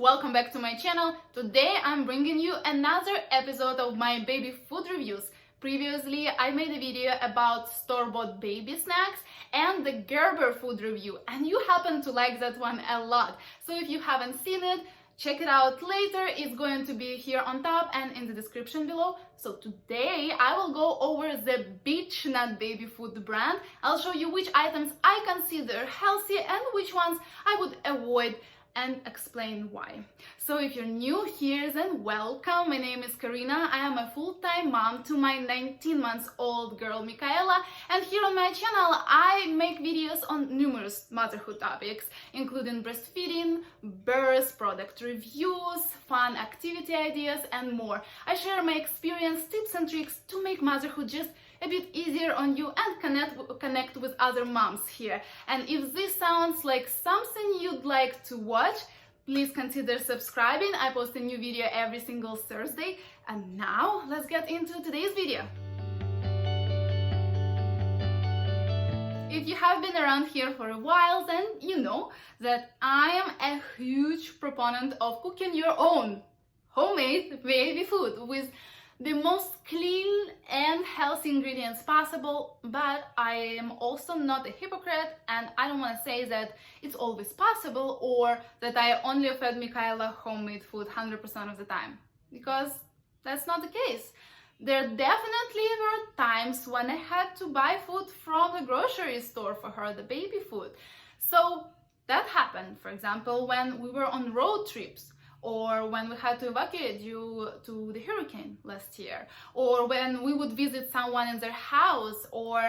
welcome back to my channel. Today I'm bringing you another episode of my baby food reviews. Previously I made a video about store-bought baby snacks and the Gerber food review, and you happen to like that one a lot. So if you haven't seen it, check it out later. It's going to be here on top and in the description below. So today I will go over the Beech Nut baby food brand. I'll show you which items I consider healthy and which ones I would avoid, and explain why. So if you're new here, then welcome. My name is Karyna. I am a full-time mom to my 19-month-old girl Michaela, and here on my channel I make videos on numerous motherhood topics, including breastfeeding, birth, product reviews, fun activity ideas, and more. I share my experience, tips and tricks to make motherhood just a bit easier on you and connect with other moms here. And if this sounds like something you'd like to watch, please consider subscribing. I post a new video every single Thursday. And now let's get into today's video. If you have been around here for a while, then you know that I am a huge proponent of cooking your own homemade baby food with the most clean and healthy ingredients possible, but I am also not a hypocrite, and I don't want to say that it's always possible or that I only fed Michaela homemade food 100% of the time, because that's not the case. There definitely were times when I had to buy food from the grocery store for her, the baby food. So that happened, for example, when we were on road trips, or when we had to evacuate due to the hurricane last year, or when we would visit someone in their house, or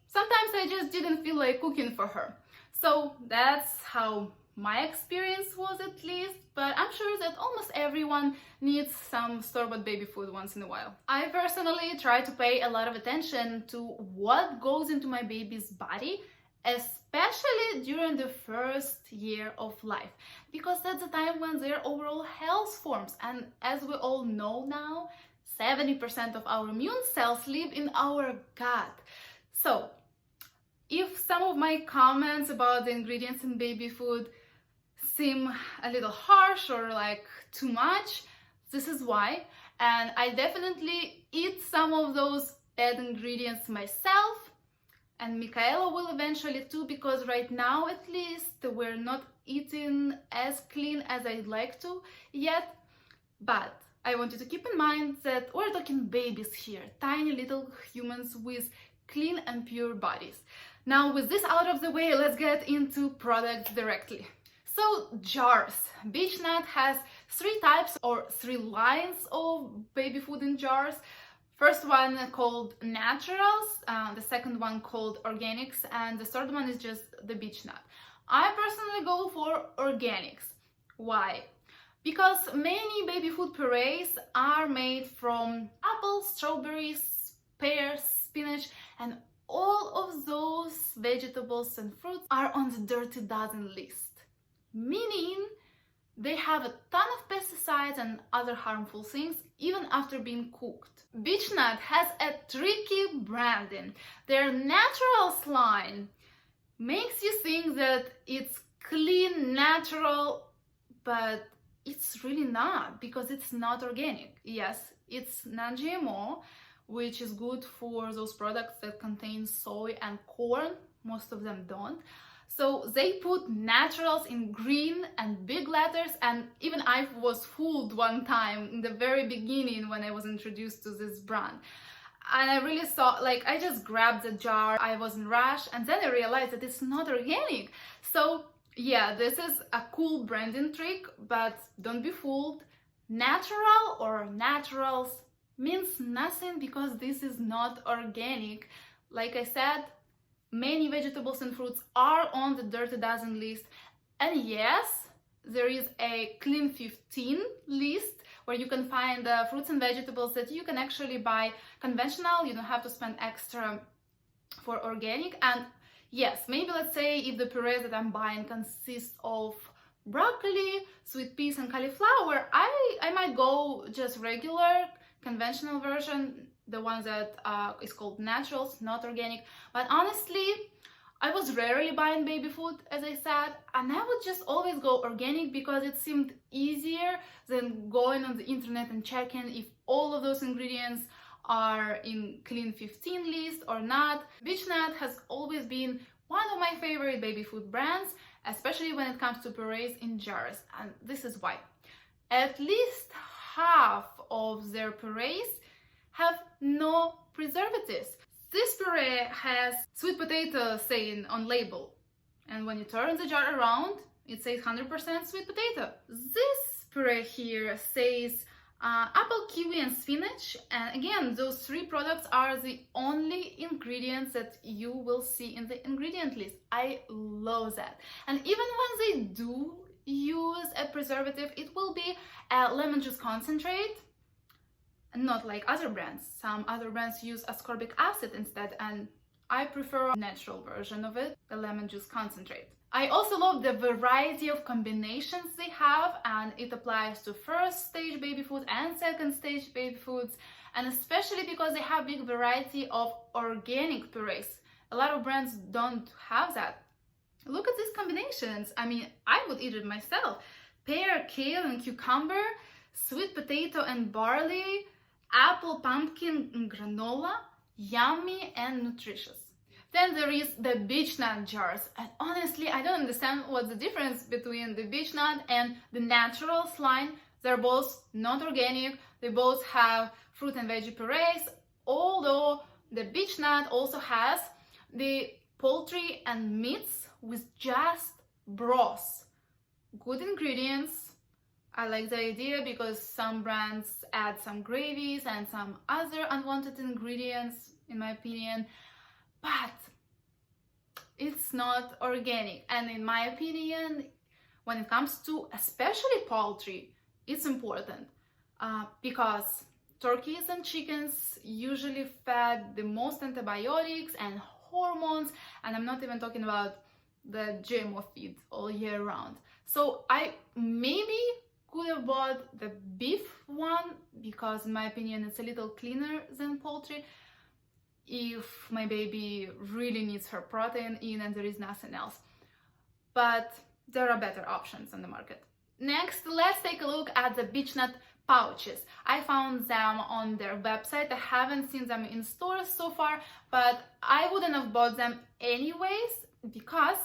sometimes I just didn't feel like cooking for her. So that's how my experience was, at least, but I'm sure that almost everyone needs some store-bought baby food once in a while. I personally try to pay a lot of attention to what goes into my baby's body, especially during the first year of life, because that's the time when their overall health forms. And as we all know now, 70% of our immune cells live in our gut. So if some of my comments about the ingredients in baby food seem a little harsh or like too much, this is why. And I definitely eat some of those bad ingredients myself, and Michaela will eventually too, because right now at least we're not eating as clean as I'd like to yet. But I want you to keep in mind that we're talking babies here, tiny little humans with clean and pure bodies. Now with this out of the way, let's get into products directly. So jars. Beech Nut has 3 types or 3 lines of baby food in jars. First one called Naturals, the second one called Organics, and the third one is just the Beech Nut. I personally go for Organics. Why? Because many baby food purees are made from apples, strawberries, pears, spinach, and all of those vegetables and fruits are on the dirty dozen list, meaning they have a ton of pesticides and other harmful things even after being cooked. Beech Nut has a tricky branding. Their Naturals line makes you think that it's clean, natural, but it's really not, because it's not organic. Yes, it's non-GMO, which is good for those products that contain soy and corn. Most of them don't. So they put naturals in green and big letters, and even I was fooled one time in the very beginning when I was introduced to this brand. And I really thought, like, I just grabbed the jar, I was in rush, and then I realized that it's not organic. So yeah, this is a cool branding trick, but don't be fooled. Natural or naturals means nothing, because this is not organic. Like I said, many vegetables and fruits are on the dirty dozen list, and yes, there is a clean 15 list where you can find fruits and vegetables that you can actually buy conventional. You don't have to spend extra for organic. And yes, maybe let's say if the purees that I'm buying consist of broccoli, sweet peas and cauliflower, I might go just regular conventional version, the one that is called Naturals, not organic. But honestly, I was rarely buying baby food, as I said, and I would just always go organic because it seemed easier than going on the internet and checking if all of those ingredients are in clean 15 list or not. Beech Nut has always been one of my favorite baby food brands, especially when it comes to purees in jars, and this is why. At least half of their purees have no preservatives. This puree has sweet potato saying on label, and when you turn the jar around, it says 100% sweet potato. This puree here says apple, kiwi, and spinach, and again, those three products are the only ingredients that you will see in the ingredient list. I love that. And even when they do use a preservative, it will be a lemon juice concentrate, not like other brands. Some other brands use ascorbic acid instead, and I prefer a natural version of it, the lemon juice concentrate. I also love the variety of combinations they have, and it applies to first stage baby food and second stage baby foods, and especially because they have big variety of organic purees. A lot of brands don't have that. Look at these combinations. I mean, I would eat it myself. Pear, kale, and cucumber, sweet potato and barley, apple, pumpkin, and granola, yummy and nutritious. Then there is the Beech Nut jars, and honestly, I don't understand what's the difference between the Beech Nut and the natural slime. They're both not organic, they both have fruit and veggie purees, although the Beech Nut also has the poultry and meats with just broth. Good ingredients. I like the idea because some brands add some gravies and some other unwanted ingredients, in my opinion, but it's not organic. And in my opinion, when it comes to especially poultry, it's important because turkeys and chickens usually fed the most antibiotics and hormones, and I'm not even talking about the GMO feed all year round. So I maybe could have bought the beef one because in my opinion it's a little cleaner than poultry if my baby really needs her protein in and there is nothing else. But there are better options on the market. Next, let's take a look at the Beech Nut pouches. I found them on their website. I haven't seen them in stores so far, but I wouldn't have bought them anyways because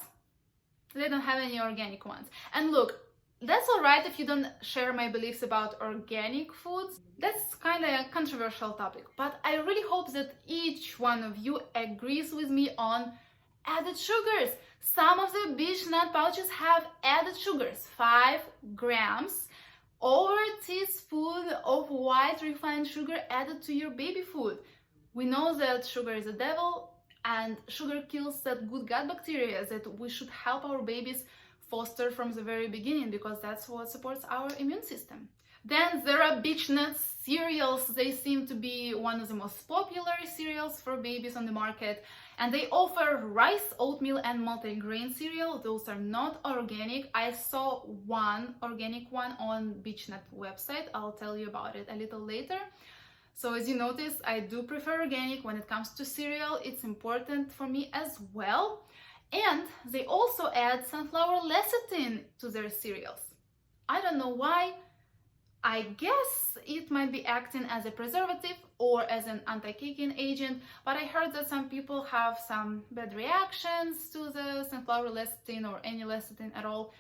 they don't have any organic ones. And look, that's alright if you don't share my beliefs about organic foods. That's kind of a controversial topic, but I really hope that each one of you agrees with me on added sugars. Some of the Beech Nut pouches have added sugars, 5 grams or a teaspoon of white refined sugar added to your baby food. We know that sugar is a devil, and sugar kills that good gut bacteria that we should help our babies foster from the very beginning, because that's what supports our immune system. Then there are Beech Nut cereals. They seem to be one of the most popular cereals for babies on the market, and they offer rice, oatmeal, and multigrain cereal. Those are not organic. I saw one organic one on Beech Nut website. I'll tell you about it a little later. So as you notice, I do prefer organic when it comes to cereal. It's important for me as well. And they also add sunflower lecithin to their cereals. I don't know why. I guess it might be acting as a preservative or as an anti-caking agent, but I heard that some people have some bad reactions to the sunflower lecithin or any lecithin at all.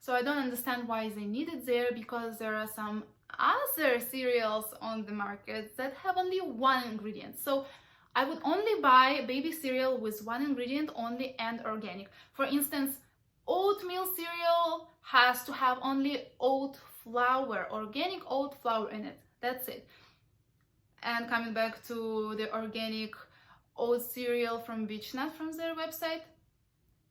So I don't understand why they need it there, because there are some other cereals on the market that have only one ingredient. So I would only buy baby cereal with one ingredient only and organic. For instance, oatmeal cereal has to have only oat flour, organic oat flour in it. That's it. And coming back to the organic oat cereal from Beech Nut from their website,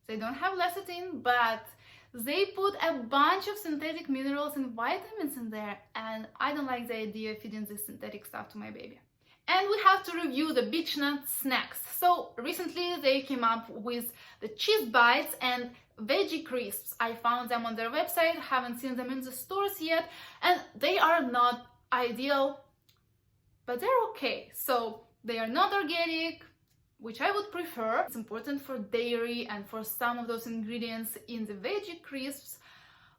they don't have lecithin, but they put a bunch of synthetic minerals and vitamins in there, and I don't like the idea of feeding this synthetic stuff to my baby. And we have to review the Beech Nut snacks. So recently they came up with the cheese bites and Veggie Crisps. I found them on their website, haven't seen them in the stores yet, and they are not ideal, but they're okay. So they are not organic, which I would prefer. It's important for dairy and for some of those ingredients in the Veggie Crisps,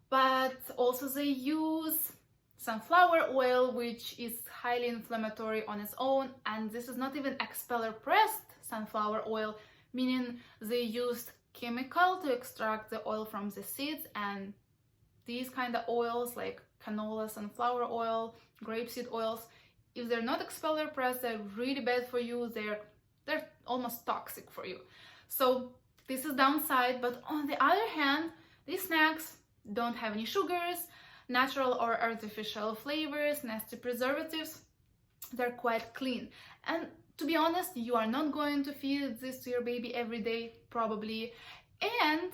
but also they use sunflower oil, which is highly inflammatory on its own, and this is not even expeller pressed sunflower oil, meaning they used chemical to extract the oil from the seeds. And these kind of oils like canola, sunflower oil, grapeseed oils, if they're not expeller pressed, they're really bad for you. They're almost toxic for you. So this is downside. But on the other hand, these snacks don't have any sugars, natural or artificial flavors, nasty preservatives. They're quite clean. And to be honest, you are not going to feed this to your baby every day, probably. And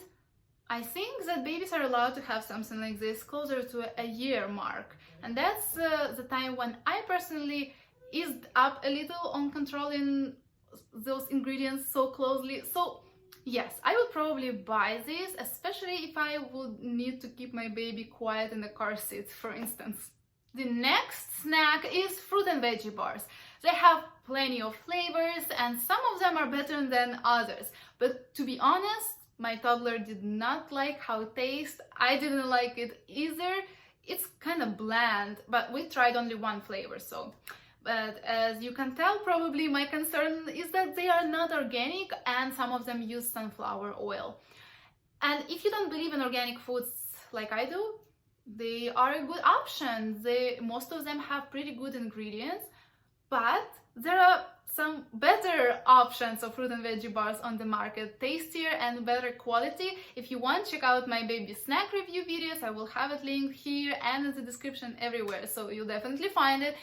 I think that babies are allowed to have something like this closer to a year mark. And that's the time when I personally eased up a little on controlling those ingredients so closely. So yes, I would probably buy this, especially if I would need to keep my baby quiet in the car seat, for instance. The next snack is fruit and veggie bars. They have plenty of flavors and some of them are better than others. But to be honest, my toddler did not like how it tastes. I didn't like it either. It's kind of bland, but we tried only one flavor, so. But as you can tell, probably my concern is that they are not organic and some of them use sunflower oil. And if you don't believe in organic foods like I do, they are a good option. Most of them have pretty good ingredients, but there are some better options of fruit and veggie bars on the market, tastier and better quality. If you want, check out my baby snack review videos. I will have it linked here and in the description everywhere, so you'll definitely find it.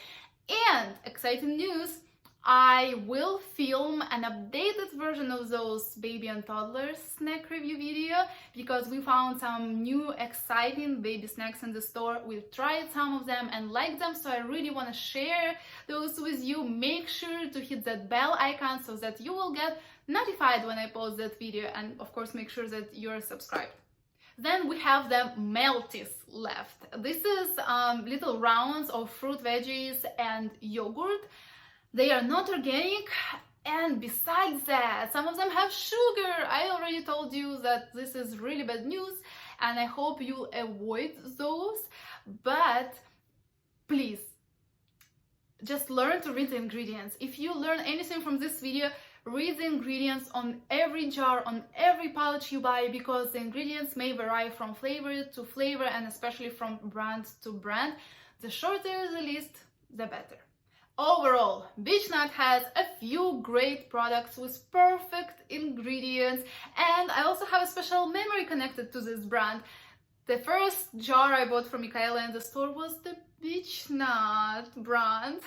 And exciting news, I will film an updated version of those baby and toddler snack review video because we found some new exciting baby snacks in the store. We've tried some of them and liked them, so I really want to share those with you. Make sure to hit that bell icon so that you will get notified when I post that video, and of course make sure that you're subscribed. Then we have the Melties left. This is little rounds of fruit, veggies and yogurt. They are not organic, and besides that, some of them have sugar. I already told you that this is really bad news, and I hope you'll avoid those. But please, just learn to read the ingredients. If you learn anything from this video, read the ingredients on every jar, on every pouch you buy, because the ingredients may vary from flavor to flavor and especially from brand to brand. The shorter the list, the better. Overall, Beech Nut has a few great products with perfect ingredients, and I also have a special memory connected to this brand. The first jar I bought from Michaela in the store was the Beech Nut brand.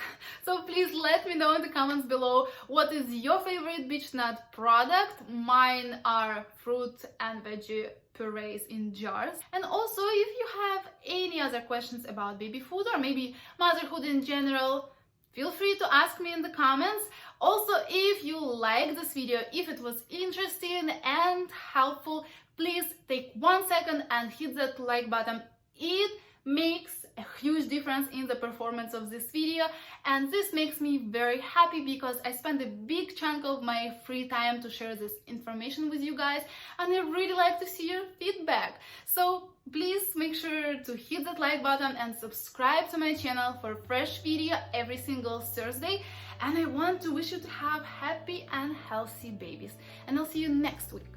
So please let me know in the comments below what is your favorite Beech Nut product. Mine are fruit and veggie purées in jars. And also, if you have any other questions about baby food or maybe motherhood in general, feel free to ask me in the comments. Also, if you like this video, if it was interesting and helpful, please take 1 second and hit that like button. It makes a huge difference in the performance of this video, and this makes me very happy because I spend a big chunk of my free time to share this information with you guys, and I really like to see your feedback. So please make sure to hit that like button and subscribe to my channel for fresh video every single Thursday. And I want to wish you to have happy and healthy babies, and I'll see you next week.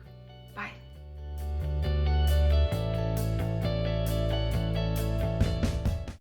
Bye.